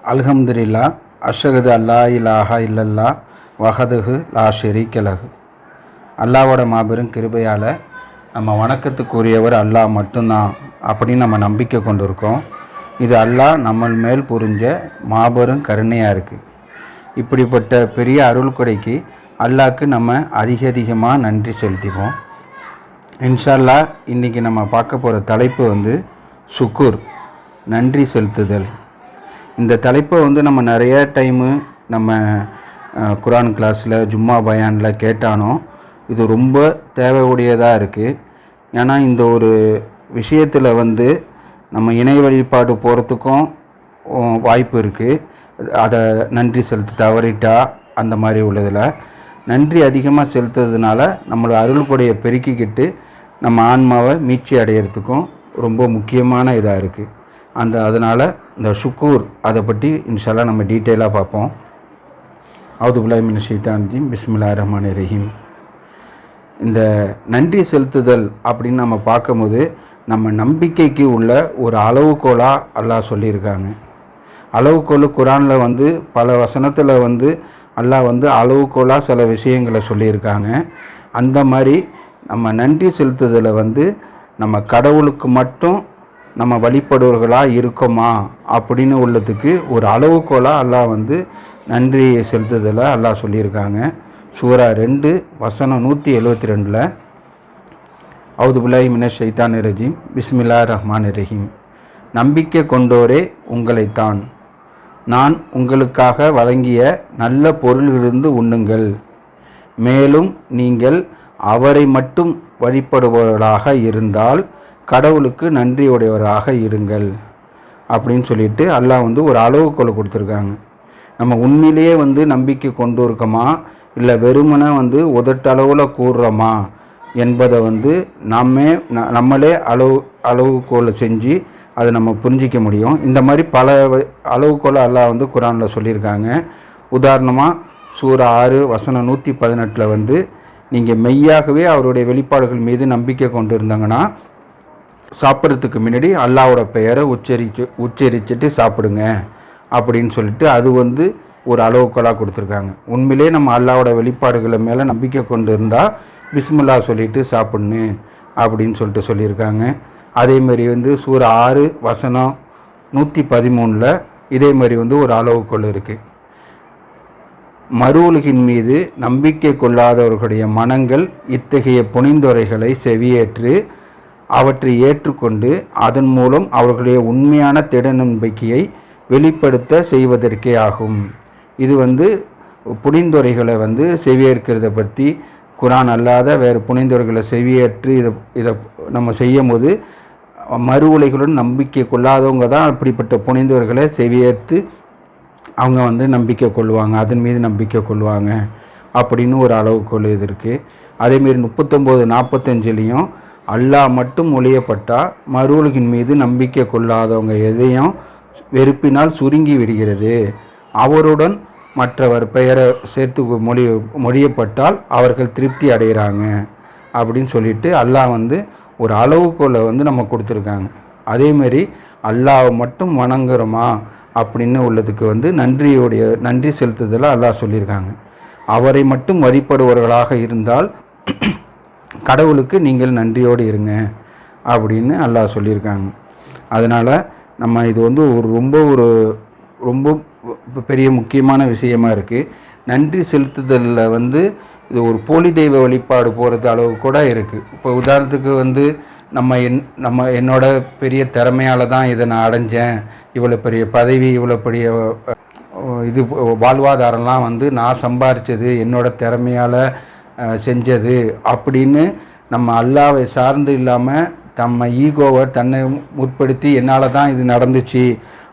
அல்ஹம்துலில்லா அஷ்ஹது அல்லா இலாஹா இல்லல்லா வஹதுஹு லா ஷரீக்க லஹு. அல்லாவோட மாபெரும் கிருபையால் நம்ம வணக்கத்துக்குரியவர் அல்லாஹ் மட்டும்தான் அப்படின்னு நம்ம நம்பிக்கை கொண்டு இருக்கோம். இது அல்லாஹ் நம்ம மேல் புரிஞ்ச மாபெரும் கருணையாக இருக்குது. இப்படிப்பட்ட பெரிய அருள் கொடைக்கு அல்லாஹ்க்கு நம்ம அதிகமாக நன்றி செலுத்திப்போம். இன்ஷா அல்லாஹ் இன்றைக்கி நம்ம பார்க்க போகிற தலைப்பு சுக்கூர், நன்றி செலுத்துதல். இந்த தலைப்பை நம்ம நிறைய டைமு நம்ம குரான் கிளாஸில் ஜும்மா பயானில் கேட்டானோ இது ரொம்ப தேவையுடையதாக இருக்குது. ஏன்னா இந்த ஒரு விஷயத்தில் நம்ம இணை வழிபாடு போகிறதுக்கும் வாய்ப்பு இருக்குது. அதை நன்றி செலுத்த தவறிட்டா அந்த மாதிரி உள்ளதில் நன்றி அதிகமாக செலுத்துறதுனால நம்மளோட அருள் கொடையை பெருக்கிக்கிட்டு நம்ம ஆன்மாவை மீட்சி அடையிறதுக்கும் ரொம்ப முக்கியமான இதாக இருக்குது. அதனால் இந்த ஷுக்கூர் அதை பற்றி இன்ஷா அல்லாஹ் நம்ம டீட்டெயிலாக பார்ப்போம். அவுது பில்லாஹி மினஷ் ஷைத்தானிர் ரஜீம். பிஸ்மில்லாஹிர் ரஹ்மானிர் ரஹீம். இந்த நன்றி செலுத்துதல் அப்படின்னு நம்ம பார்க்கும்போது நம்ம நம்பிக்கைக்கு உள்ள ஒரு அளவுகோலாக அல்லாஹ் சொல்லியிருக்காங்க. அளவுகோல் குரானில் பல வசனத்தில் அல்லாஹ் அளவுகோலாக சில விஷயங்களை சொல்லியிருக்காங்க. அந்த மாதிரி நம்ம நன்றி செலுத்துதலை நம்ம கடவுளுக்கு மட்டும் நம்ம வழிபடுவர்களாக இருக்கோமா அப்படின்னு உள்ளதுக்கு ஒரு அளவுகோலாக அல்லாஹ் நன்றி செலுத்துதலை அல்லாஹ் சொல்லியிருக்காங்க. சூரா 2 வசனம் 172 அவுது பில்லாஹி மினஷ் ஷைத்தானிர் ரஜீம். பிஸ்மில்லாஹிர் ரஹ்மானிர் ரஹீம். நம்பிக்கை கொண்டோரே உங்களைத்தான் நான் உங்களுக்காக வழங்கிய நல்ல பொருளிலிருந்து உண்ணுங்கள், மேலும் நீங்கள் அவரை மட்டும் வழிபடுபவர்களாக இருந்தால் கடவுளுக்கு நன்றியுடையவராக இருங்கள் அப்படின்னு சொல்லிட்டு அல்லாஹ் ஒரு அளவுகோலை கொடுத்துருக்காங்க. நம்ம உண்மையிலேயே நம்பிக்கை கொண்டு இருக்கோமா இல்லை வெறுமனை உதட்டளவில் கூறுறோமா என்பதை நம்மளே அளவுகோலை செஞ்சு அதை நம்ம புரிஞ்சிக்க முடியும். இந்த மாதிரி பல அளவுகோலை அல்லாஹ் குரானில் சொல்லியிருக்காங்க. உதாரணமாக சூரா 6 வசனம் 118 நீங்கள் மெய்யாகவே அவருடைய வெளிப்பாடுகள் மீது நம்பிக்கை கொண்டு இருந்தாங்கன்னா சாப்பிட்றதுக்கு முன்னாடி அல்லாஹ்வோட பெயரை உச்சரிச்சுட்டு சாப்பிடுங்க அப்படின்னு சொல்லிட்டு அது ஒரு அளவுகோலாக கொடுத்துருக்காங்க. உண்மையிலே நம்ம அல்லாஹ்வோட வெளிப்பாடுகளை மேலே நம்பிக்கை கொண்டு இருந்தால் பிஸ்மில்லா சொல்லிட்டு சாப்பிட்ணு அப்படின்னு சொல்லிட்டு சொல்லியிருக்காங்க. அதேமாரி சூரா 6 வசனம் 113 இதேமாரி ஒரு அளவுகோல் இருக்குது. மறு உலகின் மீது நம்பிக்கை கொள்ளாதவர்களுடைய மனங்கள் இத்தகைய புனிந்துரைகளை செவியேற்று அவற்றை ஏற்றுக்கொண்டு அதன் மூலம் அவர்களுடைய உண்மையான திட நம்பிக்கையை வெளிப்படுத்த செய்வதற்கே ஆகும். இது புனிந்துரைகளை செவியேற்கிறத பற்றி குரான் அல்லாத வேறு புனிந்துரைகளை செவியேற்று இதை நம்ம செய்யும் போது மறு உலகளுடன் நம்பிக்கை கொள்ளாதவங்க தான் அப்படிப்பட்ட புனிந்துரைகளை செவியேற்று அவங்க நம்பிக்கை கொள்வாங்க, அதன் மீது நம்பிக்கை கொள்வாங்க அப்படின்னு ஒரு அளவுகோல் இது இருக்குது. அதேமாரி 39:45 அல்லாஹ் மட்டும் ஒழியப்பட்டால் மறு உலகின் மீது நம்பிக்கை கொள்ளாதவங்க எதையும் வெறுப்பினால் சுருங்கி விடுகிறது, அவருடன் மற்றவர் பெயரை சேர்த்து மொழியப்பட்டால் அவர்கள் திருப்தி அடைகிறாங்க அப்படின்னு சொல்லிட்டு அல்லாஹ் ஒரு அளவுகோலை நம்ம கொடுத்துருக்காங்க. அதேமாரி அல்லாஹ் மட்டும் வணங்குறோமா அப்படின்னு உள்ளதுக்கு நன்றி செலுத்துதலை அல்லாஹ் சொல்லியிருக்காங்க. அவரை மட்டும் வழிபடுவர்களாக இருந்தால் கடவுளுக்கு நீங்கள் நன்றியோடு இருங்க அப்படின்னு அல்லாஹ் சொல்லியிருக்காங்க. அதனால் நம்ம இது ரொம்ப பெரிய முக்கியமான விஷயமா இருக்குது. நன்றி செலுத்துதலில் இது ஒரு போலி தெய்வ வழிபாடு போகிறது அளவு கூட இருக்குது. இப்போ உதாரணத்துக்கு என்னோட பெரிய திறமையால் தான் இதை நான் அடைஞ்சேன், இவ்வளோ பெரிய பதவி, இவ்வளோ பெரிய இது வாழ்வாதாரம்லாம் நான் சம்பாரித்தது என்னோட திறமையால் செஞ்சது அப்படின்னு நம்ம அல்லாஹ்வை சார்ந்து இல்லாமல் நம்ம ஈகோவை தன்னை முற்படுத்தி என்னால் தான் இது நடந்துச்சு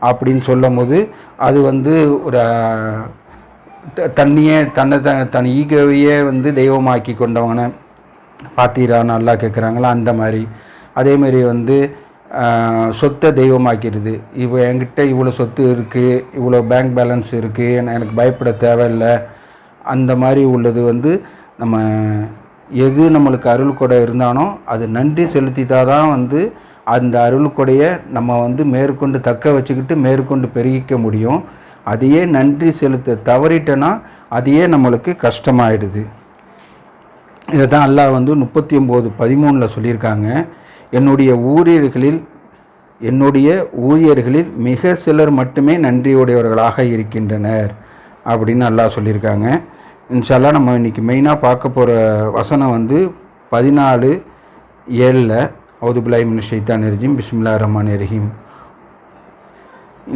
அப்படின்னு சொல்லும் போது அது ஒரு தன் ஈகோவையே தெய்வமாக்கி கொண்டவனை பார்த்தீரான்னு அல்லாஹ் கேட்குறாங்களா அந்த மாதிரி. அதேமாரி சொத்தை தெய்வமாக்கிடுது. என்கிட்ட இவ்வளோ சொத்து இருக்குது, இவ்வளோ பேங்க் பேலன்ஸ் இருக்குது, எனக்கு பயப்பட தேவையில்லை அந்த மாதிரி உள்ளது நம்ம எது நம்மளுக்கு அருள் கொடை இருந்தானோ அது நன்றி செலுத்திட்டா தான் அந்த அருள்கொடைய நம்ம வந்து மேற்கொண்டு தக்க வச்சுக்கிட்டு மேற்கொண்டு பெருகிக்க முடியும். அதையே நன்றி செலுத்த தவறிட்டனா அதையே நம்மளுக்கு கஷ்டமாயிடுது. இதை தான் அல்லாஹ் வந்து 39:13 சொல்லியிருக்காங்க. என்னுடைய ஊழியர்களில் மிக சிலர் மட்டுமே நன்றியுடையவர்களாக இருக்கின்றனர் அப்படின்னு அல்லாஹ் சொல்லியிருக்காங்க. இன்ஷா அல்லாஹ் நம்ம இன்றைக்கி மெயினாக பார்க்க போகிற வசனம் வந்து 14:7 அவுது பில்லாஹி மினஷ் ஷைத்தானிர் ரஜீம் பிஸ்மில்லாஹிர் ரஹ்மானிர் ரஹீம்.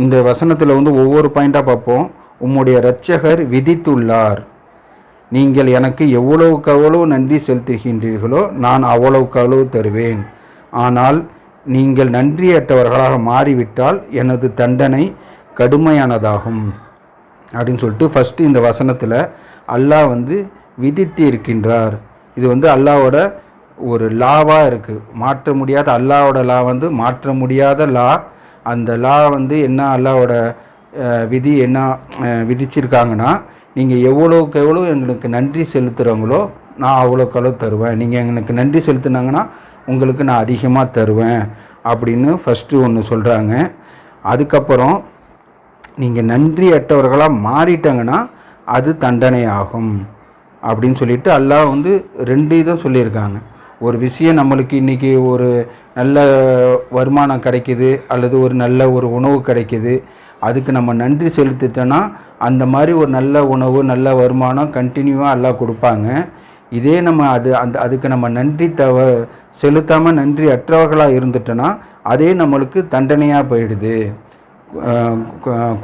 இந்த வசனத்தில் வந்து ஒவ்வொரு பாயிண்ட்டாக பார்ப்போம். உம்முடைய இரட்சகர் விதித்துள்ளார், நீங்கள் எனக்கு எவ்வளவுக்கு அவ்வளவு நன்றி செலுத்துகின்றீர்களோ நான் அவ்வளவுக்கு அவ்வளவு தருவேன். ஆனால் நீங்கள் நன்றியற்றவர்களாக மாறிவிட்டால் எனது தண்டனை கடுமையானதாகும் அப்படின்னு சொல்லிட்டு ஃபஸ்ட்டு இந்த வசனத்தில் அல்லாஹ் வந்து விதித்து இருக்கின்றார். இது வந்து அல்லாஹ்வோட ஒரு லாவாக இருக்குது, மாற்ற முடியாத அல்லாஹ்வோட லா வந்து மாற்ற முடியாத லா. அந்த லா வந்து என்ன அல்லாஹ்வோட விதி என்ன விதிச்சிருக்காங்கன்னா, நீங்கள் எவ்வளோக்கு எவ்வளோ எங்களுக்கு நன்றி செலுத்துகிறவங்களோ நான் அவ்வளோக்கு அவ்வளோ தருவேன், நீங்கள் எனக்கு நன்றி செலுத்துனாங்கன்னா உங்களுக்கு நான் அதிகமாக தருவேன் அப்படின்னு ஃபஸ்ட்டு ஒன்று சொல்கிறாங்க. அதுக்கப்புறம் நீங்கள் நன்றியற்றவர்களாக மாறிட்டாங்கன்னா அது தண்டனை ஆகும் அப்படின்னு சொல்லிட்டு அல்லாஹ் வந்து 2 இதை சொல்லியிருக்காங்க. ஒரு விஷயம் நம்மளுக்கு இன்றைக்கி ஒரு நல்ல வருமானம் கிடைக்கிது அல்லது ஒரு நல்ல ஒரு உணவு கிடைக்கிது, அதுக்கு நம்ம நன்றி செலுத்திட்டோன்னா அந்த மாதிரி ஒரு நல்ல உணவு நல்ல வருமானம் கண்டினியூவாக எல்லாம் கொடுப்பாங்க. இதே நம்ம அதுக்கு நம்ம நன்றி செலுத்தாமல் நன்றி அற்றவர்களாக இருந்துட்டோன்னா அதே நம்மளுக்கு தண்டனையாக போயிடுது,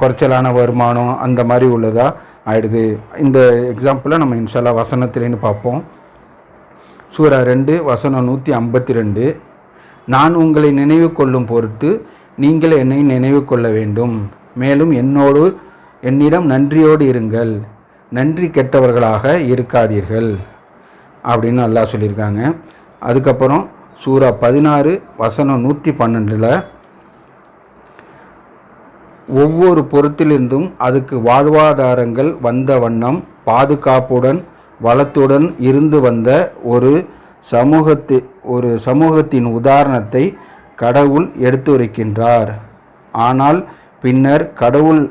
குறைச்சலான வருமானம் அந்த மாதிரி உள்ளதாக ஆயிடுது. இந்த எக்ஸாம்பிளை நம்ம இன்ஷா அல்லாஹ் வசனத்திலேன்னு பார்ப்போம். சூரா 2 வசனம் 152. நான் உங்களை நினைவு கொள்ளும் பொருட்டு நீங்கள் என்னை நினைவு கொள்ள வேண்டும், மேலும் என்னிடம் நன்றியோடு இருங்கள், நன்றி கெட்டவர்களாக இருக்காதீர்கள் அப்படின்னு அல்லாஹ் சொல்லியிருக்காங்க. அதுக்கப்புறம் சூரா 16 வசனம் 112 ஒவ்வொரு பொருத்திலிருந்தும் அதுக்கு வாழ்வாதாரங்கள் வந்த வண்ணம் பாதுகாப்புடன் வளத்துடன் இருந்து வந்த ஒரு சமூகத்தின் உதாரணத்தை கடவுள் எடுத்துரைக்கின்றார். ஆனால் பின்னர் கடவுள்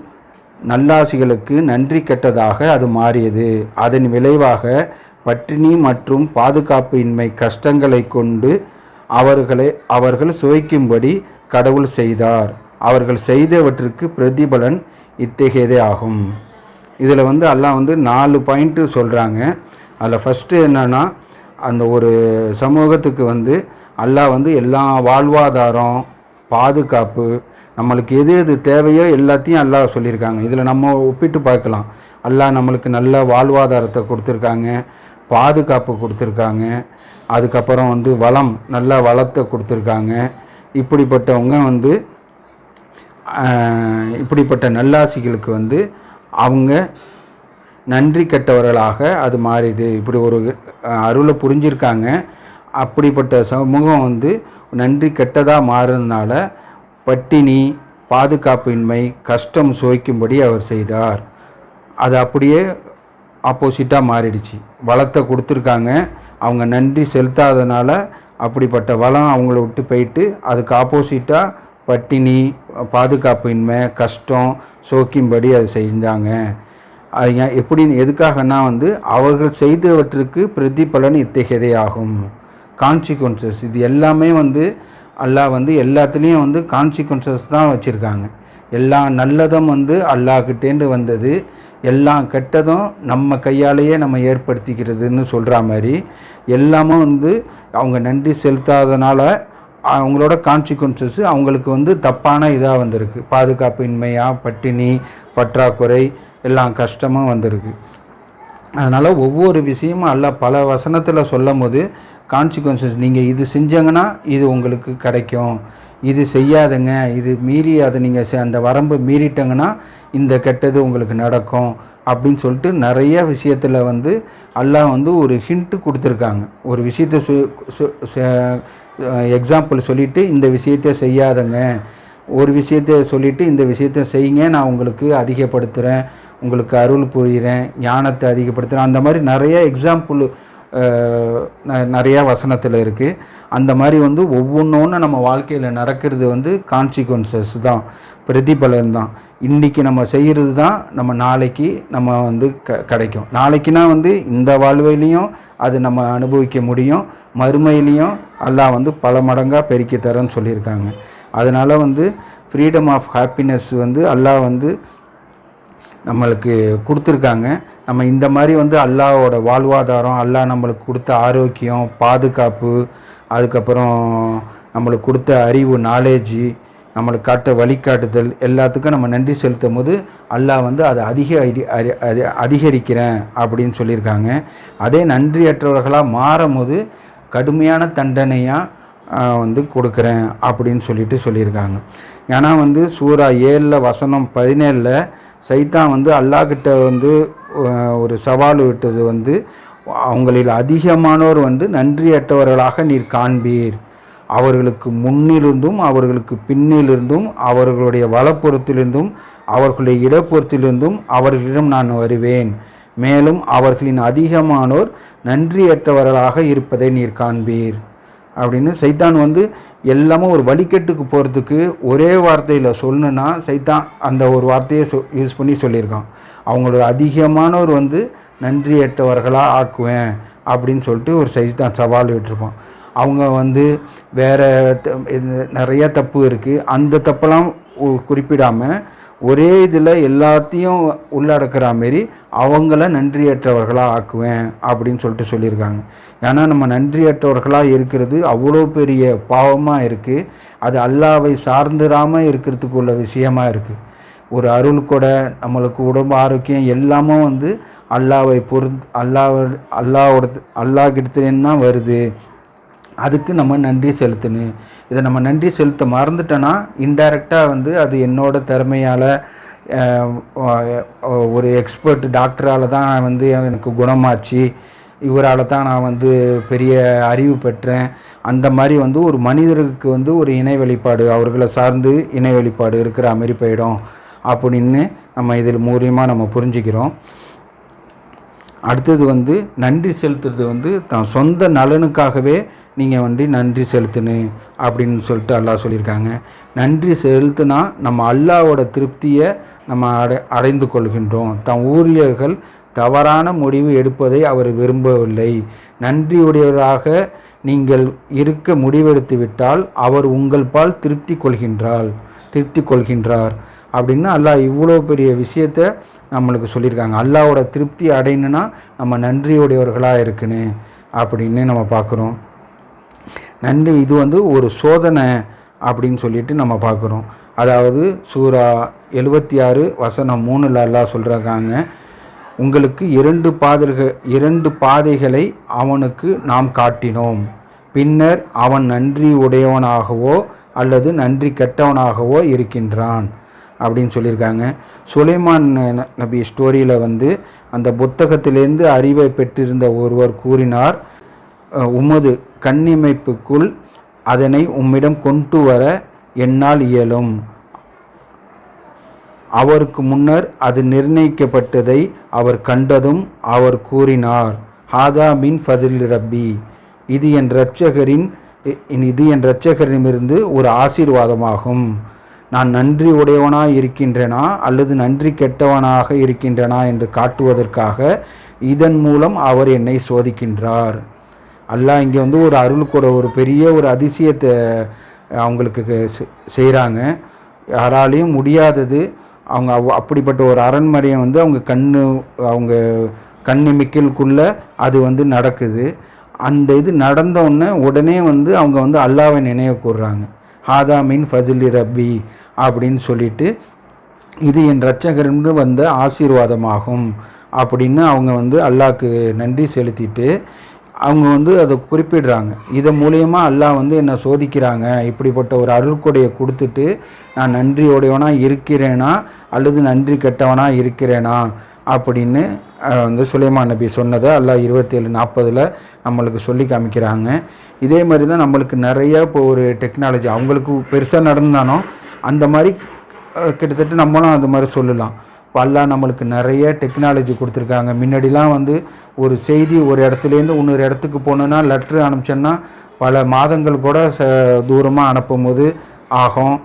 நல்லாசிகளுக்கு நன்றி கெட்டதாக அது மாறியது. அதன் விளைவாக பட்டினி மற்றும் பாதுகாப்பு இன்மை கஷ்டங்களை கொண்டு அவர்கள் சுவைக்கும்படி கடவுள் செய்தார். அவர்கள் செய்தவற்றுக்கு பிரதிபலன் இத்தகையதே ஆகும். இதில் வந்து அல்லாஹ் வந்து 4 பாயிண்ட்டு சொல்கிறாங்க. அதில் ஃபஸ்ட்டு என்னென்னா, அந்த ஒரு சமூகத்துக்கு வந்து அல்லாஹ் வந்து எல்லா வாழ்வாதாரம் பாதுகாப்பு நம்மளுக்கு எது எது தேவையோ எல்லாத்தையும் அல்லாஹ் சொல்லியிருக்காங்க. இதில் நம்ம ஒப்பிட்டு பார்க்கலாம். அல்லாஹ் நம்மளுக்கு நல்ல வாழ்வாதாரத்தை கொடுத்துருக்காங்க, பாதுகாப்பு கொடுத்துருக்காங்க, அதுக்கப்புறம் வந்து வளம் நல்ல வளத்தை கொடுத்துருக்காங்க. இப்படிப்பட்டவங்க வந்து இப்படிப்பட்ட நல்லாசிகளுக்கு வந்து அவங்க நன்றி கெட்டவர்களாக அது மாறிது. இப்படி ஒரு அருளை புரிஞ்சிருக்காங்க. அப்படிப்பட்ட சமூகம் வந்து நன்றி கெட்டதாக மாறுறதுனால பட்டினி பாதுகாப்பின்மை கஷ்டம் சுவைக்கும்படி அவர் செய்தார். அது அப்படியே ஆப்போசிட்டாக மாறிடுச்சு. வளத்தை கொடுத்துருக்காங்க, அவங்க நன்றி செலுத்தாதனால அப்படிப்பட்ட வளம் அவங்கள விட்டு போயிட்டு அதுக்கு ஆப்போசிட்டாக பட்டினி பாதுகாப்பின்மை கஷ்டம் சோக்கியும்படி அதை செஞ்சாங்க. அது எதுக்காகனா வந்து அவர்கள் செய்தவற்றுக்கு பிரதிபலன் இத்தகையதே ஆகும். கான்சிக்வன்சஸ் இது எல்லாமே வந்து அல்லாஹ் வந்து எல்லாத்துலேயும் வந்து கான்சிக்வன்சஸ் தான் வச்சுருக்காங்க. எல்லா நல்லதும் வந்து அல்லாஹ்கிட்டேருந்து வந்தது, எல்லா கெட்டதும் நம்ம கையாலேயே நம்ம ஏற்படுத்திக்கிறதுன்னு சொல்கிற மாதிரி எல்லாமே வந்து அவங்க நன்றி செலுத்தாதனால அவங்களோட கான்சிக்வன்சஸ் அவங்களுக்கு வந்து தப்பான இதாக வந்திருக்கு. பாதுகாப்பின்மையாக பட்டினி பற்றாக்குறை எல்லாம் கஷ்டமும் வந்திருக்கு. அதனால் ஒவ்வொரு விஷயமும் அல்லாஹ் பல வசனத்தில் சொல்லும் போது கான்சிக்வன்சஸ் நீங்கள் இது செஞ்சங்கன்னா இது உங்களுக்கு கிடைக்கும், இது செய்யாதுங்க, இது மீறி அதை நீங்கள் அந்த வரம்பு மீறிட்டங்கன்னா இந்த கெட்டது உங்களுக்கு நடக்கும் அப்படின்னு சொல்லிட்டு நிறைய விஷயத்தில் வந்து அல்லாஹ் வந்து ஒரு ஹிண்ட்டு கொடுத்துருக்காங்க. ஒரு விஷயத்தை எக்ஸாம்பிள் சொல்லிவிட்டு இந்த விஷயத்தை செய்யாதங்க, ஒரு விஷயத்தை சொல்லிவிட்டு இந்த விஷயத்தை செய்யுங்க, நான் உங்களுக்கு அதிகப்படுத்துகிறேன், உங்களுக்கு அருள் புரிகிறேன், ஞானத்தை அதிகப்படுத்துகிறேன், அந்த மாதிரி நிறைய எக்ஸாம்பிள் நிறையா வசனத்தில் இருக்குது. அந்த மாதிரி வந்து ஒவ்வொன்றொன்று நம்ம வாழ்க்கையில் நடக்கிறது வந்து கான்சிக்வன்சஸ் தான், பிரதிபலன் தான். இன்றைக்கி நம்ம செய்கிறது தான் நம்ம நாளைக்கு நம்ம வந்து கிடைக்கும். நாளைக்குனா வந்து இந்த வாழ்வையிலையும் அது நம்ம அனுபவிக்க முடியும், மறுமையிலையும் அல்லாஹ் வந்து பல மடங்காக பெருக்கி தரேன்னு சொல்லியிருக்காங்க. அதனால் வந்து ஃப்ரீடம் ஆஃப் ஹாப்பினஸ் வந்து அல்லாஹ் வந்து நம்மளுக்கு கொடுத்துருக்காங்க. நம்ம இந்த மாதிரி வந்து அல்லாஹோட வாழ்வாதாரம், அல்லாஹ் நம்மளுக்கு கொடுத்த ஆரோக்கியம், பாதுகாப்பு, அதுக்கப்புறம் நம்மளுக்கு கொடுத்த அறிவு, நாலேஜு, நம்மளுக்கு காட்ட வழிகாட்டுதல், எல்லாத்துக்கும் நம்ம நன்றி செலுத்தும் போது அல்லாஹ் வந்து அதை அதிகரிக்கிறேன் அப்படின்னு சொல்லியிருக்காங்க. அதே நன்றியற்றவர்களாக மாறும் போது கடுமையான தண்டனையாக வந்து கொடுக்குறேன் அப்படின்னு சொல்லியிருக்காங்க. ஏன்னா வந்து சூரா 7 வசனம் 17 சைத்தான் வந்து அல்லாஹ்கிட்ட வந்து ஒரு சவால் விட்டது வந்து, அவங்களில் அதிகமானோர் வந்து நன்றியற்றவர்களாக நீர் காண்பீர். அவர்களுக்கு முன்னிலிருந்தும் அவர்களுக்கு பின்னிலிருந்தும் அவர்களுடைய வலப்புறத்திலிருந்தும் அவர்களுடைய இடப்புறத்திலிருந்தும் அவர்களிடம் நான் வருவேன். மேலும் அவர்களின் அதிகமானோர் நன்றியற்றவர்களாக இருப்பதை நீர் காண்பீர் அப்படின்னு சைத்தான் வந்து எல்லாமே ஒரு வழிகட்டுக்கு போகிறதுக்கு ஒரே வார்த்தையில் சொல்லணுன்னா சைத்தான் அந்த ஒரு வார்த்தையை யூஸ் பண்ணி சொல்லியிருக்கான். அவங்களோட அதிகமானோர் வந்து நன்றியற்றவர்களாக ஆக்குவேன் அப்படின்னு சொல்லிட்டு ஒரு சைத்தான் சவால் விட்டுருப்பான். அவங்க வந்து வேறு நிறைய தப்பு இருக்குது, அந்த தப்பெல்லாம் குறிப்பிடாமல் ஒரே இதில் எல்லாத்தையும் உள்ளடக்கிற மாரி அவங்கள நன்றியற்றவர்களாக ஆக்குவேன் அப்படின்னு சொல்லியிருக்காங்க. ஏன்னா நம்ம நன்றியற்றவர்களாக இருக்கிறது அவ்வளோ பெரிய பாவமாக இருக்குது. அது அல்லாவை சார்ந்துடாமல் இருக்கிறதுக்கு உள்ள விஷயமாக இருக்குது. ஒரு அருள் கூட நம்மளுக்கு உடம்பு ஆரோக்கியம் எல்லாமே வந்து அல்லாவை அல்லாஹ்கிட்டேருந்து தான் வருது. அதுக்கு நம்ம நன்றி செலுத்தணும். இதை நம்ம நன்றி செலுத்த மறந்துட்டோன்னா இன்டைரக்டாக வந்து அது என்னோட திறமையால், ஒரு எக்ஸ்பர்ட் டாக்டரால் தான் வந்து எனக்கு குணமாச்சு, இவரால் தான் நான் வந்து பெரிய அறிவு பெற்றேன், அந்த மாதிரி வந்து ஒரு மனிதருக்கு வந்து ஒரு இணை வெளிப்பாடு, அவர்களை சார்ந்து இணை வெளிப்பாடு இருக்கிற மாதிரி போயிடும் அப்படின்னு நம்ம இதில் மூலியமாக நம்ம புரிஞ்சுக்கிறோம். அடுத்தது வந்து நன்றி செலுத்துறது வந்து தான் சொந்த நலனுக்காகவே நீங்கள் வந்து நன்றி செலுத்தணும் அப்படின்னு சொல்லிட்டு அல்லாஹ் சொல்லியிருக்காங்க. நன்றி செலுத்தினா நம்ம அல்லாஹ்வோட திருப்தியை நம்ம அடைந்து கொள்கின்றோம். தம் ஊழியர்கள் தவறான முடிவு எடுப்பதை அவர் விரும்பவில்லை. நன்றியுடையவராக நீங்கள் இருக்க முடிவெடுத்து விட்டால் அவர் உங்கள் பால் திருப்தி கொள்கின்றார் அப்படின்னு அல்லாஹ் இவ்வளோ பெரிய விஷயத்தை நம்மளுக்கு சொல்லியிருக்காங்க. அல்லாஹ்வோட திருப்தி அடையணுன்னா நம்ம நன்றியுடையவர்களாக இருக்கணும் அப்படின்னு நம்ம பார்க்குறோம். நன்றி இது வந்து ஒரு சோதனை அப்படின்னு சொல்லிட்டு நம்ம பார்க்குறோம். அதாவது சூரா 76 வசனம் 3 அல்லாஹ் சொல்கிறாங்க, உங்களுக்கு 2 பாதைகளை அவனுக்கு நாம் காட்டினோம், பின்னர் அவன் நன்றி உடையவனாகவோ அல்லது நன்றி கெட்டவனாகவோ இருக்கின்றான் அப்படின்னு சொல்லியிருக்காங்க. சுலைமான் நபி ஸ்டோரியில் வந்து அந்த புத்தகத்திலேருந்து அறிவை பெற்றிருந்த ஒருவர் கூறினார், உமது கண்ணிமைப்புக்குள் அதனை உம்மிடம் கொண்டு வர என்னால் இயலும். அவருக்கு முன்னர் அது நிர்ணயிக்கப்பட்டதை அவர் கண்டதும் அவர் கூறினார், ஹாதா மின் ஃபதில் ரப்பி, இது என் இரட்சகரிடமிருந்து ஒரு ஆசீர்வாதமாகும். நான் நன்றி உடையவனாக இருக்கின்றனா அல்லது நன்றி கெட்டவனாக இருக்கின்றனா என்று காட்டுவதற்காக இதன் மூலம் அவர் என்னை சோதிக்கின்றார். அல்லாஹ் இங்கே வந்து ஒரு அருளுக்கூட ஒரு பெரிய ஒரு அதிசயத்தை அவங்களுக்கு செய்கிறாங்க. யாராலையும் முடியாதது. அவங்க அப்படிப்பட்ட ஒரு அரண்மனையை வந்து அவங்க கண்ணிமைக்குள்ளே அது வந்து நடக்குது. அந்த இது நடந்தோடனே உடனே வந்து அவங்க வந்து அல்லாஹ்வை நினைவு கூறுறாங்க. ஹாதா மின் ஃபசிலி ரப்பி அப்படின்னு சொல்லிட்டு, இது என் இரட்சகரிலிருந்து வந்த ஆசீர்வாதமாகும் அப்படின்னு அவங்க வந்து அல்லாஹ்க்கு நன்றி செலுத்திட்டு அவங்க வந்து அதை குறிப்பிடுறாங்க. இதன் மூலியமாக அல்லாஹ் வந்து என்னை சோதிக்கிறாங்க, இப்படிப்பட்ட ஒரு அருள்கொடையை கொடுத்துட்டு நான் நன்றியோடையவனாக இருக்கிறேனா அல்லது நன்றி கெட்டவனாக இருக்கிறேனா அப்படின்னு வந்து சுலைமான் நபி சொன்னதை அல்லாஹ் 27:40 நம்மளுக்கு சொல்லி காமிக்கிறாங்க. இதே மாதிரி தான் நம்மளுக்கு நிறைய இப்போ ஒரு டெக்னாலஜி அவங்களுக்கு பெருசாக நடந்தாலும் அந்த மாதிரி கிட்டத்தட்ட நம்மளும் அந்த மாதிரி சொல்லலாம். இப்போ அல்லாஹ் நம்மளுக்கு நிறைய டெக்னாலஜி கொடுத்துருக்காங்க. முன்னாடிலாம் வந்து ஒரு செய்தி ஒரு இடத்துலேருந்து இன்னொரு இடத்துக்கு போகணுன்னா லெட்ரு அனுப்பிச்சோன்னா பல மாதங்கள் கூட தூரமாக அனுப்பும் போது ஆகும்.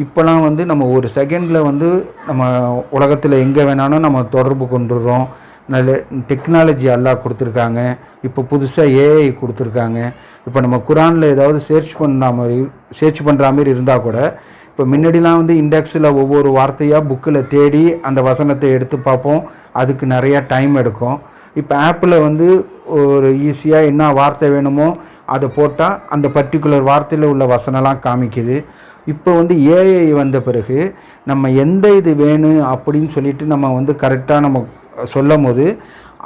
இப்போலாம் வந்து நம்ம ஒரு செகண்டில் வந்து நம்ம உலகத்தில் எங்கே வேணாலும் நம்ம தொடர்பு கொண்டுடுறோம். நல்ல டெக்னாலஜி அல்லாஹ் கொடுத்துருக்காங்க. இப்போ புதுசாக ஏஐ கொடுத்துருக்காங்க. இப்போ நம்ம குரானில் ஏதாவது சர்ச் பண்ணுற மாதிரி இருந்தால் கூட இப்போ முன்னாடிலாம் வந்து இண்டெக்ஸில் ஒவ்வொரு வார்த்தையாக புக்கில் தேடி அந்த வசனத்தை எடுத்து பார்ப்போம். அதுக்கு நிறையா டைம் எடுக்கும். இப்போ ஆப்பில் வந்து ஒரு ஈஸியாக என்ன வார்த்தை வேணுமோ அதை போட்டால் அந்த பர்டிகுலர் வார்த்தையில் உள்ள வசனம்லாம் காமிக்குது. இப்போ வந்து ஏஐ வந்த பிறகு நம்ம எந்த இது வேணும் அப்படின்னு சொல்லிட்டு நம்ம வந்து கரெக்டாக நம்ம சொல்லும் போது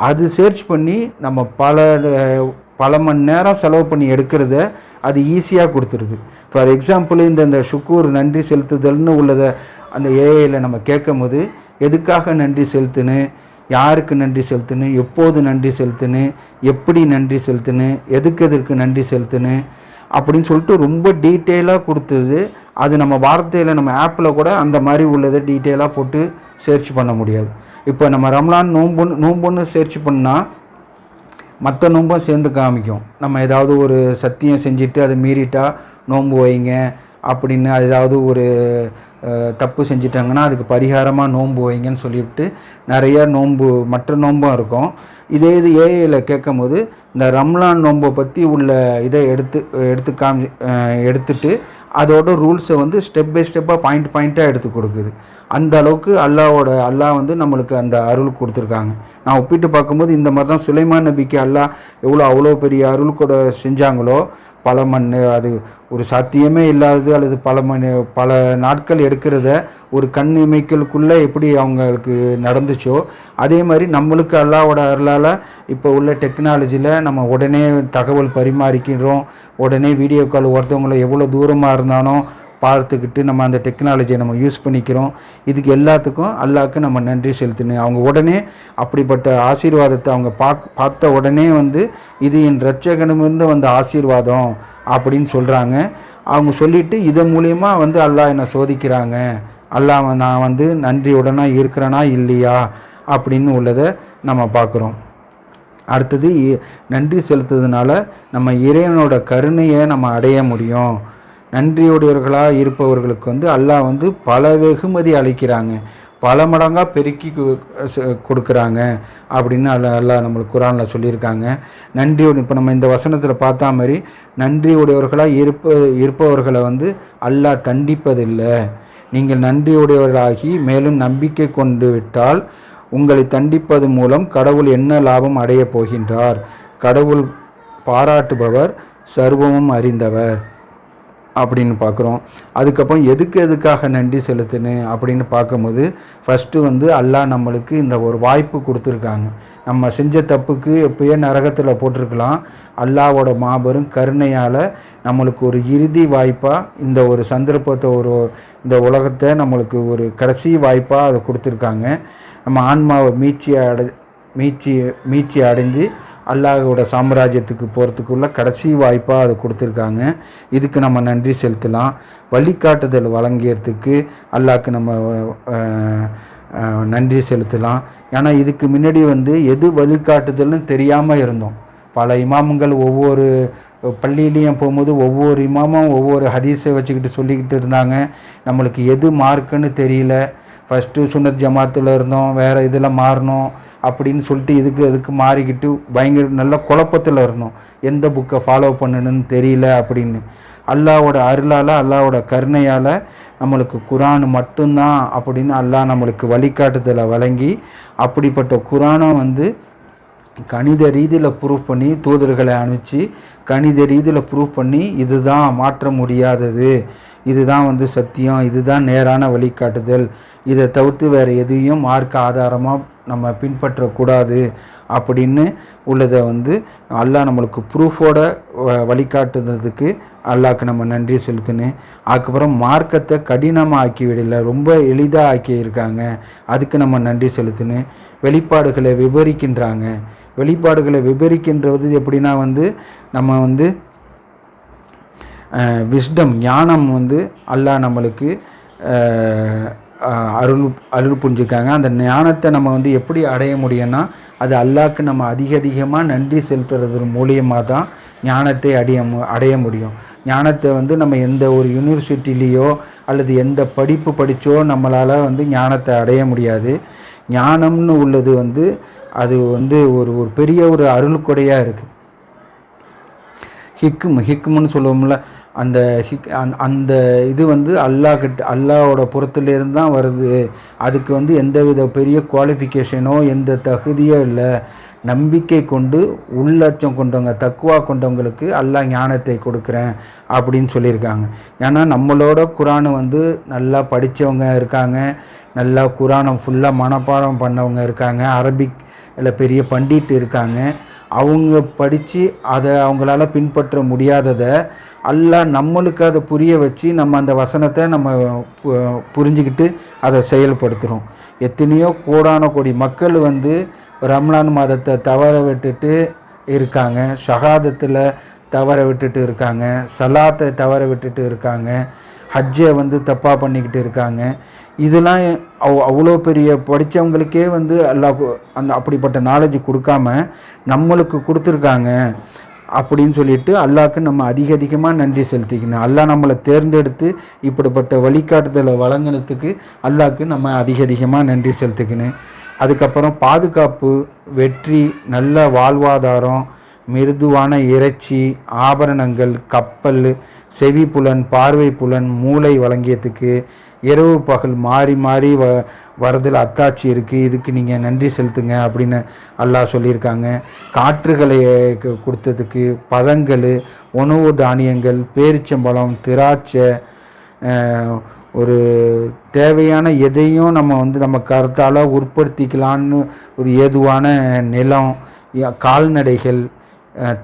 அது சர்ச் பண்ணி நம்ம பல மணி நேரம் செலவு பண்ணி எடுக்கிறத அது ஈஸியாக கொடுத்துருது. ஃபார் எக்ஸாம்பிள் இந்த ஷுக்கூர் நன்றி செலுத்துதல்னு உள்ளதை அந்த ஏஐயில் நம்ம கேட்கும் போது எதுக்காக நன்றி செலுத்துன்னு, யாருக்கு நன்றி செலுத்துன்னு, எப்போது நன்றி செலுத்துன்னு, எப்படி நன்றி செலுத்துன்னு, எதுக்கு நன்றி செலுத்துன்னு அப்படின்னு சொல்லிட்டு ரொம்ப டீட்டெயிலாக கொடுத்தது. அது நம்ம வார்த்தையில் நம்ம ஆப்பில் கூட அந்த மாதிரி உள்ளதை டீட்டெயிலாக போட்டு சர்ச் பண்ண முடியாது. இப்போ நம்ம ரம்லான் நோம்புன்னு சர்ச் பண்ணால் மற்ற நோம்பும் சேர்ந்து காமிக்கும். நம்ம ஏதாவது ஒரு சத்தியம் செஞ்சுட்டு அதை மீறிட்டா நோன்பு வைங்க அப்படின்னு, ஏதாவது ஒரு தப்பு செஞ்சிட்டாங்கன்னா அதுக்கு பரிகாரமாக நோன்பு வைங்கன்னு சொல்லிவிட்டு நிறையா மற்ற நோன்பும் இருக்கும். இது ஏஐயில் கேட்கும் போது இந்த ரம்லான் நோன்பை பற்றி உள்ள இதை எடுத்துட்டு அதோட ரூல்ஸை வந்து ஸ்டெப் பை ஸ்டெப்பாக பாயிண்ட்டாக எடுத்து கொடுக்குது. அந்த அளவுக்கு அல்லாஹ் வந்து நம்மளுக்கு அந்த அருள் கொடுத்துருக்காங்க. நான் ஒப்பிட்டு பார்க்கும்போது இந்த மாதிரி தான் சுலைமான் நபிக்கு அல்லாஹ் அவ்வளோ பெரிய அருள் கூட செஞ்சாங்களோ, அது ஒரு சாத்தியமே இல்லாதது அல்லது பல நாட்கள் எடுக்கிறத ஒரு கண் இமைக்கலுக்குள்ளே எப்படி அவங்களுக்கு நடந்துச்சோ அதே மாதிரி நம்மளுக்கு அல்லாஹ்வோட அருளால் இப்போ உள்ள டெக்னாலஜியில் நம்ம உடனே தகவல் பரிமாறிக்கிறோம். உடனே வீடியோ கால் ஒருத்தவங்களை எவ்வளோ தூரமாக இருந்தாலும் பார்த்துக்கிட்டு நம்ம அந்த டெக்னாலஜியை நம்ம யூஸ் பண்ணிக்கிறோம். இதுக்கு எல்லாத்துக்கும் அல்லாஹ்க்கு நம்ம நன்றி செலுத்தணும். அவங்க உடனே அப்படிப்பட்ட ஆசீர்வாதத்தை அவங்க பார்த்த உடனே வந்து இது என் இரட்சகனிடமிருந்து வந்த ஆசீர்வாதம் அப்படின்னு சொல்கிறாங்க. அவங்க சொல்லிவிட்டு இதன் மூலிமா வந்து அல்லாஹ் என்னை சோதிக்கிறாங்க, அல்லாஹ் நான் வந்து நன்றியுடனா இருக்கிறேனா இல்லையா அப்படின்னு உள்ளதை நம்ம பார்க்குறோம். அடுத்தது நன்றி செலுத்துறதுனால நம்ம இறைவனோட கருணையை நம்ம அடைய முடியும். நன்றியுடையவர்களாக இருப்பவர்களுக்கு வந்து அல்லாஹ் வந்து பல வெகுமதி அளிக்கிறாங்க, பல மடங்காக பெருக்கி கொடுக்குறாங்க அப்படின்னு அல்லாஹ் நம்மளுக்கு குரானில் சொல்லியிருக்காங்க. நன்றியோடு இப்போ நம்ம இந்த வசனத்தில் பார்த்தா மாதிரி நன்றியுடையவர்களாக இருப்பவர்களை வந்து அல்லாஹ் தண்டிப்பதில்லை. நீங்கள் நன்றியுடையவர்களாகி மேலும் நம்பிக்கை கொண்டு விட்டால் உங்களை தண்டிப்பது மூலம் கடவுள் என்ன லாபம் அடைய போகின்றார்? கடவுள் பாராட்டுபவர், சர்வமும் அறிந்தவர் அப்படின்னு பார்க்குறோம். அதுக்கப்புறம் எதுக்காக நன்றி செலுத்துன்னு அப்படின்னு பார்க்கும்போது ஃபஸ்ட்டு வந்து அல்லாஹ் நம்மளுக்கு இந்த ஒரு வாய்ப்பு கொடுத்துருக்காங்க. நம்ம செஞ்ச தப்புக்கு எப்பயே நரகத்தில் போட்டிருக்கலாம். அல்லாஹ்வோட மாபெரும் கருணையால் நம்மளுக்கு ஒரு இறுதி வாய்ப்பாக இந்த ஒரு சந்தர்ப்பத்தை இந்த உலகத்தை நம்மளுக்கு ஒரு கடைசி வாய்ப்பாக அதை கொடுத்துருக்காங்க. நம்ம ஆன்மாவை மீட்சி அடைஞ்சு அல்லாஹோட சாம்ராஜ்யத்துக்கு போகிறதுக்குள்ள கடைசி வாய்ப்பாக அதை கொடுத்துருக்காங்க. இதுக்கு நம்ம நன்றி செலுத்தலாம். வழிகாட்டுதல் வழங்கியதுக்கு அல்லாஹ்க்கு நம்ம நன்றி செலுத்தலாம். ஏன்னா இதுக்கு முன்னாடி வந்து எது வழிகாட்டுதல்னு தெரியாமல் இருந்தோம். பல இமாமுங்கள் ஒவ்வொரு பள்ளியிலையும் போகும்போது ஒவ்வொரு இமாமும் ஒவ்வொரு ஹதீஸை வச்சுக்கிட்டு சொல்லிக்கிட்டு இருந்தாங்க. நம்மளுக்கு எது மார்க்குன்னு தெரியல. ஃபஸ்ட்டு சுன்னத் ஜமாத்தில் இருந்தோம், வேறு இதில் மாறணும் அப்படின்னு சொல்லிட்டு அதுக்கு மாறிக்கிட்டு பயங்கர நல்ல குழப்பத்தில் இருந்தோம். எந்த புக்கை ஃபாலோ பண்ணணுன்னு தெரியல அப்படின்னு. அல்லாஹ்வோட அருளால் அல்லாஹ்வோட கருணையால் நம்மளுக்கு குரான் மட்டும்தான் அப்படின்னு அல்லாஹ் நம்மளுக்கு வழிகாட்டுதலை வழங்கி அப்படிப்பட்ட குரானை வந்து கணித ரீதியில் ப்ரூவ் பண்ணி தூதர்களை அனுப்பிச்சு கணித ரீதியில் ப்ரூவ் பண்ணி இதுதான் மாற்ற முடியாதது, இதுதான் வந்து சத்தியம், இதுதான் நேரான வழிகாட்டுதல், இதை தவிர்த்து வேறு எதையும் மார்க்க ஆதாரமாக நம்ம பின்பற்றக்கூடாது அப்படின்னு உள்ளதை வந்து அல்லாஹ் நம்மளுக்கு ப்ரூஃபோட வழிகாட்டுறதுக்கு அல்லாஹ்க்கு நம்ம நன்றி செலுத்தணும். அதுக்கப்புறம் மார்க்கத்தை கடினமாக ஆக்கி விடலை, ரொம்ப எளிதாக ஆக்கியிருக்காங்க, அதுக்கு நம்ம நன்றி செலுத்தணும். வெளிப்பாடுகளை விவரிக்கின்றது எப்படின்னா வந்து நம்ம வந்து விஸ்டம் ஞானம் வந்து அல்லாஹ் நம்மளுக்கு அருள் அருள் புரிஞ்சுருக்காங்க. அந்த ஞானத்தை நம்ம வந்து எப்படி அடைய முடியும்னா, அது அல்லாஹ்க்கு நம்ம அதிகமாக நன்றி செலுத்துறது மூலியமாக தான் ஞானத்தை அடைய முடியும். ஞானத்தை வந்து நம்ம எந்த ஒரு யூனிவர்சிட்டிலேயோ அல்லது எந்த படிப்பு படித்தோ நம்மளால் வந்து ஞானத்தை அடைய முடியாது. ஞானம்னு உள்ளது வந்து அது வந்து ஒரு ஒரு பெரிய ஒரு அருள்கொடையாக இருக்குது. ஹிக்கும்னு சொல்லுவோம்ல, அந்த அந்த இது வந்து அல்லாஹோட புறத்துலேருந்து தான் வருது. அதுக்கு வந்து எந்தவித பெரிய குவாலிஃபிகேஷனோ எந்த தகுதியோ இல்லை. நம்பிக்கை கொண்டு உள்ளச்சம் கொண்டவங்க, தக்குவா கொண்டவங்களுக்கு அல்லாஹ் ஞானத்தை கொடுக்குறேன் அப்படின்னு சொல்லியிருக்காங்க. ஏன்னா நம்மளோட குரானை வந்து நல்லா படித்தவங்க இருக்காங்க, நல்லா குரானை ஃபுல்லாக மனப்பாடம் பண்ணவங்க இருக்காங்க, அரபிக்கில் பெரிய பண்டிட் இருக்காங்க. அவங்க படித்து அதை அவங்களால பின்பற்ற முடியாததை அல்லாஹ் நம்மளுக்கு அதை புரிய வச்சு நம்ம அந்த வசனத்தை நம்ம புரிஞ்சுக்கிட்டு அதை செயல்படுத்துகிறோம். எத்தனையோ கோடி மக்கள் வந்து ரம்லான் மாதத்தை தவற விட்டுட்டு இருக்காங்க, ஷஹாதத்தில் தவற விட்டுட்டு இருக்காங்க, சலாத்தை தவற விட்டுட்டு இருக்காங்க, ஹஜ்ஜை வந்து தப்பாக பண்ணிக்கிட்டு இருக்காங்க. இதெல்லாம் அவ்வளோ பெரிய படித்தவங்களுக்கே வந்து அல்லாஹ் அப்படிப்பட்ட நாலேஜ் கொடுக்காம நம்மளுக்கு கொடுத்துருக்காங்க அப்படின்னு சொல்லிட்டு அல்லாஹ்க்கு நம்ம அதிகமாக நன்றி செலுத்திக்கணும். அல்லாஹ் நம்மளை தேர்ந்தெடுத்து இப்படிப்பட்ட வழிகாட்டுதலை வழங்கினதுக்கு அல்லாஹ்க்கு நம்ம அதிகமாக நன்றி செலுத்திக்கணும். அதுக்கப்புறம் பாதுகாப்பு, வெற்றி, நல்ல வாழ்வாதாரம், மிருதுவான இறைச்சி, ஆபரணங்கள், கப்பல், செவி புலன், பார்வை புலன், மூளை வழங்கியதுக்கு, இரவு பகல் மாறி மாறி வரதில் அத்தாட்சி இருக்குது, இதுக்கு நீங்கள் நன்றி செலுத்துங்க அப்படின்னு அல்லாஹ் சொல்லியிருக்காங்க. காற்றுகளை கொடுத்ததுக்கு, பழங்கள், உணவு தானியங்கள், பேரிச்சம்பழம், திராட்சை, ஒரு தேவையான எதையும் நம்ம வந்து நம்ம கருத்தால் உற்பத்திக்கலான்னு ஒரு ஏதுவான நிலம், கால்நடைகள்,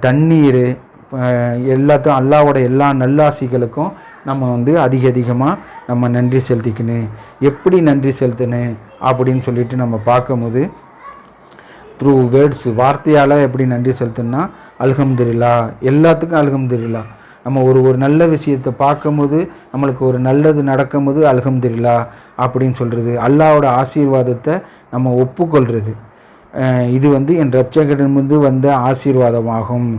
தண்ணீர், எல்லாத்தையும் அல்லாவோட எல்லா நல்லாசிகளுக்கும் நம்ம வந்து அதிகமாக நம்ம நன்றி செலுத்திக்கணும். எப்படி நன்றி செலுத்தணும் அப்படின்னு சொல்லிட்டு நம்ம பார்க்கும்போது த்ரூ வேர்ட்ஸ், வார்த்தையால் எப்படி நன்றி செலுத்தணும்னா அல்ஹம்துலில்லாஹ், எல்லாத்துக்கும் அல்ஹம்துலில்லாஹ். நம்ம ஒரு நல்ல விஷயத்தை பார்க்கும்போது, நம்மளுக்கு ஒரு நல்லது நடக்கும்போது அல்ஹம்துலில்லாஹ் அப்படின்னு சொல்கிறது, அல்லாஹ்வோட ஆசீர்வாதத்தை நம்ம ஒப்புக்கொள்கிறது. இது வந்து என் இரட்சகரிடமிருந்து வந்த ஆசீர்வாதமாகும்.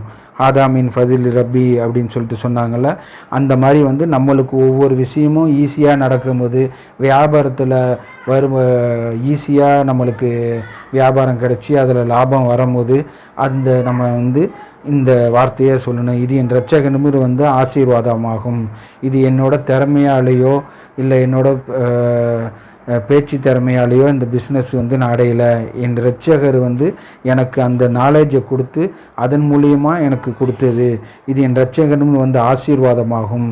ஆதாமின் ஃபதில் ரப்பி அப்படின்னு சொல்லிட்டு சொன்னாங்கள்ல, அந்த மாதிரி வந்து நம்மளுக்கு ஒவ்வொரு விஷயமும் ஈஸியாக நடக்கும்போது, வியாபாரத்தில் ஈஸியாக நம்மளுக்கு வியாபாரம் கிடச்சி அதில் லாபம் வரும்போது அந்த நம்ம வந்து இந்த வார்த்தையை சொல்லணும், இது என் இரட்சகனிடமிருந்து வந்து ஆசீர்வாதமாகும். இது என்னோட திறமையாலேயோ இல்லை என்னோட பேச்சு திறமையாலேயோ இந்த பிஸ்னஸ் வந்து நான் அடையலை. என் இரட்சகர் வந்து எனக்கு அந்த நாலேஜை கொடுத்து அதன் மூலியமாக எனக்கு கொடுத்தது, இது என் இரட்சகனிடமிருந்து வந்து ஆசீர்வாதமாகும்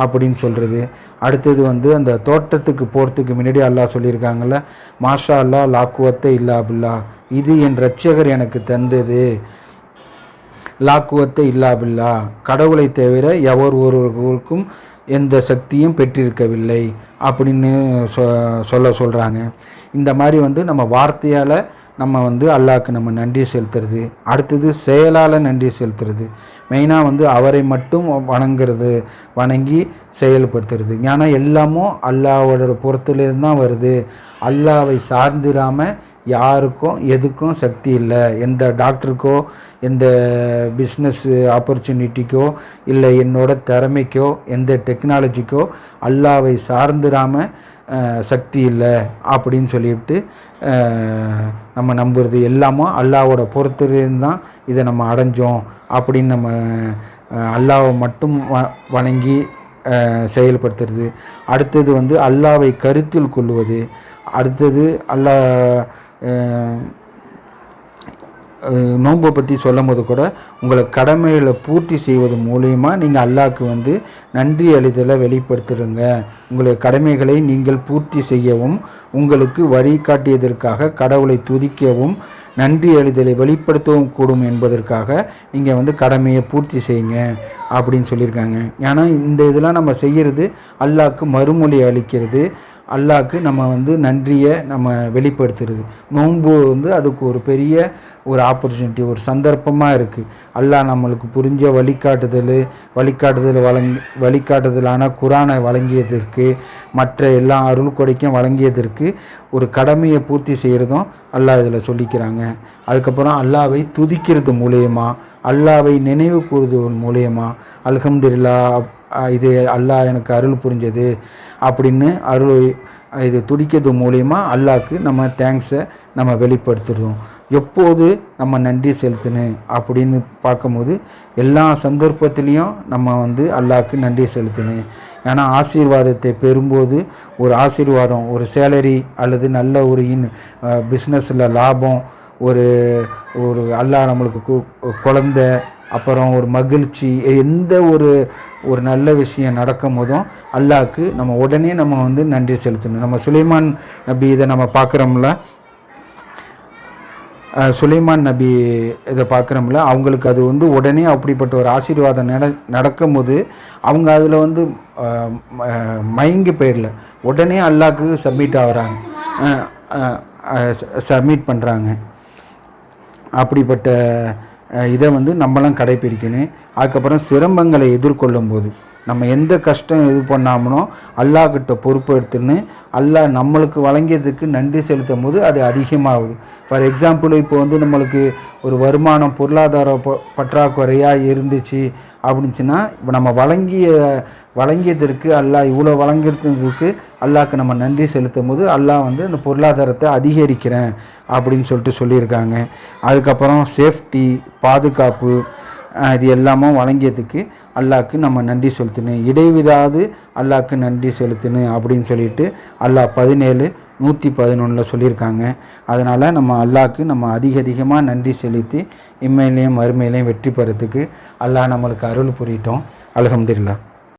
அப்படின்னு சொல்கிறது. அடுத்தது வந்து அந்த தோட்டத்துக்கு போகிறதுக்கு முன்னாடி அல்லாஹ் சொல்லியிருக்காங்கள்ல, மாஷா அல்லா லாக்குவத்தை இல்லா பில்லா, இது என் இரட்சகர் எனக்கு தந்தது. லாக்குவத்தை இல்லா பில்லா, கடவுளை தவிர ஒருவருக்கும் எந்த சக்தியும் பெற்றிருக்கவில்லை அப்படின்னு சொல்கிறாங்க. இந்த மாதிரி வந்து நம்ம வார்த்தையால் நம்ம வந்து அல்லாஹ்க்கு நம்ம நன்றி செலுத்துறது. அடுத்தது செயலால் நன்றி செலுத்துறது. மெயினாக வந்து அவரை மட்டும் வணங்கி செயல்படுத்துறது. ஏன்னா எல்லாமும் அல்லாஹ்வோட புறத்துலேருந்து தான் வருது. அல்லாஹ்வை சார்ந்திராமல் யாருக்கும் எதுக்கும் சக்தி இல்லை. எந்த டாக்டருக்கோ எந்த பிஸ்னஸ் ஆப்பர்ச்சுனிட்டிக்கோ இல்லை என்னோட திறமைக்கோ எந்த டெக்னாலஜிக்கோ அல்லாஹ்வை சார்ந்திராமல் சக்தி இல்லை அப்படின்னு சொல்லிவிட்டு நம்ம நம்புறது. எல்லாமோ அல்லாஹ்வோட பொறுத்திலிருந்து தான் இதை நம்ம அடைஞ்சோம் அப்படின்னு நம்ம அல்லாஹ்வை மட்டும் வணங்கி செயல்படுத்துறது. அடுத்தது வந்து அல்லாஹ்வை கருத்தில் கொள்வது. அடுத்தது நோன்பை பற்றி சொல்லும் போது கூட உங்களை கடமைகளை பூர்த்தி செய்வது மூலயமா நீங்கள் அல்லாஹ்க்கு வந்து நன்றி அளித்தலை வெளிப்படுத்துடுங்க. உங்களுடைய கடமைகளை நீங்கள் பூர்த்தி செய்யவும் உங்களுக்கு வழிகாட்டியதற்காக கடவுளை துதிக்கவும் நன்றி அளித்தலை வெளிப்படுத்தவும் கூடும் என்பதற்காக நீங்கள் வந்து கடமையை பூர்த்தி செய்யுங்க அப்படின்னு சொல்லியிருக்காங்க. ஏன்னா இந்த இதெல்லாம் நம்ம செய்கிறது அல்லாஹ்க்கு மறுமொழி அளிக்கிறது, அல்லாஹ்க்கு நம்ம வந்து நன்றியை நம்ம வெளிப்படுத்துறது. நோன்பு வந்து அதுக்கு ஒரு பெரிய ஒரு ஆப்பர்ச்சுனிட்டி, ஒரு சந்தர்ப்பமாக இருக்குது. அல்லாஹ் நம்மளுக்கு புரிஞ்ச வழிகாட்டுதலான குரானை வழங்கியதற்கு, மற்ற எல்லா அருள் கொடைக்கும் வழங்கியதற்கு ஒரு கடமையை பூர்த்தி செய்கிறதும் அல்லாஹ் இதில் சொல்லிக்கிறாங்க. அதுக்கப்புறம் அல்லாஹ்வை துதிக்கிறது மூலயமா, அல்லாஹ்வை நினைவு கூறுதல் மூலயமா, அல்ஹம்துலில்லாஹ் இது அல்லாஹ் எனக்கு அருள் புரிஞ்சது அப்படின்னு இது துடிக்கிறது மூலயமா அல்லாஹ்க்கு நம்ம தேங்க்ஸை நம்ம வெளிப்படுத்துகிறோம். எப்போது நம்ம நன்றி செலுத்தணும் அப்படின்னு பார்க்கும்போது எல்லா சந்தர்ப்பத்திலையும் நம்ம வந்து அல்லாஹ்க்கு நன்றி செலுத்தணும். ஏன்னா ஆசீர்வாதத்தை பெறும்போது ஒரு ஆசீர்வாதம், ஒரு சேலரி அல்லது நல்ல ஒரு பிஸ்னஸில் லாபம், ஒரு அல்லாஹ் நம்மளுக்கு குழந்த, அப்புறம் ஒரு மகிழ்ச்சி, எந்த ஒரு நல்ல விஷயம் நடக்கும் போதும் அல்லாஹ்க்கு நம்ம உடனே நம்ம வந்து நன்றி செலுத்தணும். நம்ம சுலைமான் நபி இதை நம்ம பார்க்குறோம்ல, சுலைமான் நபி இதை பார்க்குறோம்ல, அவங்களுக்கு அது வந்து உடனே அப்படிப்பட்ட ஒரு ஆசீர்வாதம் நடக்கும் போது அவங்க அதில் வந்து மயங்கி போயிடல, உடனே அல்லாஹ்க்கு சப்மிட் பண்ணுறாங்க. அப்படிப்பட்ட இதை வந்து நம்மளாம் கடைப்பிடிக்கணும். அதுக்கப்புறம் சிரமங்களை எதிர்கொள்ளும் போது நம்ம எந்த கஷ்டம் இது பண்ணாமனோ அல்லாஹ்கிட்ட பொறுப்பு எடுத்துன்னு அல்லாஹ் நம்மளுக்கு வழங்கியதுக்கு நன்றி செலுத்தும் போது அது அதிகமாகுது. ஃபார் எக்ஸாம்பிள், இப்போ வந்து நம்மளுக்கு ஒரு வருமானம், பொருளாதார பற்றாக்குறையாக இருந்துச்சு அப்படின்னுச்சுன்னா, இப்போ நம்ம வழங்கியதற்கு அல்லாஹ் இவ்வளோ வழங்கியிருந்ததுக்கு அல்லாஹ்க்கு நம்ம நன்றி செலுத்தும் போது அல்லாஹ் வந்து அந்த பொருளாதாரத்தை அதிகரிக்கிறேன் அப்படின்னு சொல்லியிருக்காங்க. அதுக்கப்புறம் சேஃப்டி, பாதுகாப்பு, இது எல்லாமும் வழங்கியதுக்கு அல்லாஹ்க்கு நம்ம நன்றி செலுத்தணும். இடைவிடாது அல்லாஹ்க்கு நன்றி செலுத்தணும் அப்படின்னு சொல்லிட்டு அல்லாஹ் 17:111 சொல்லியிருக்காங்க. அதனால் நம்ம அல்லாஹ்க்கு நம்ம அதிகமாக நன்றி செலுத்தி இம்மையிலையும் மறுமையிலையும் வெற்றி பெறத்துக்கு அல்லாஹ் நம்மளுக்கு அருள் புரியட்டும். அல்ஹம்துலில்லாஹ்.